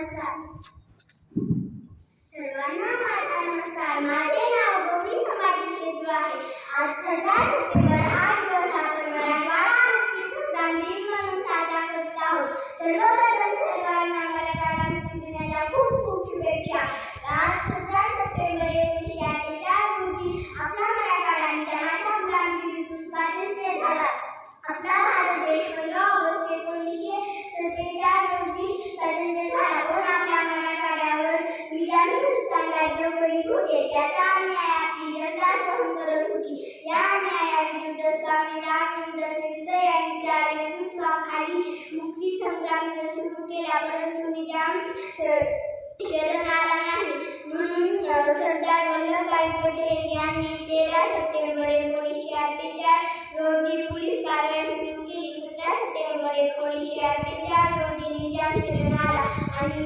सर्वांना माझा नमस्कार. माझे नाव गौरी संभाजी शेजू आहे. आज 17 सप्टेंबर हा दिवस आपण मराठवाडा मुक्ती संग्राम दिन म्हणून साजरा करत आहोत. सर्वप्रथम सर्वांना मराठवाडा मुक्ती दिनाच्या खूप खूप शुभेच्छा. आज 17 सप्टेंबर 1948 रोजी आपला मराठवाडा निजामाच्या गुलामगिरीतून स्वातंत्र्य झाला. आपला भारत देश 15 ऑगस्ट 1947 रोजी स्वातंत्र्य झाला. पण आपल्या मराठवाड्यावर निजामी संस्थान राज्य करीत होते. त्याचा अन्याय आपली जनता सहन करत होती. या अन्यायाविरुद्ध स्वामी रामानंद तीर्थ यांच्या नेतृत्वाखाली मुक्ती संग्राम सुरू केला. परंतु निजाम शरण आला नाही. म्हणून सरदार वल्लभभाई पटेल यांनी 13 सप्टेंबर 1948 रोजी पोलीस कारवाई सुरू केली. 17 सप्टेंबर 1948 रोजी निजाम शरण आला आणि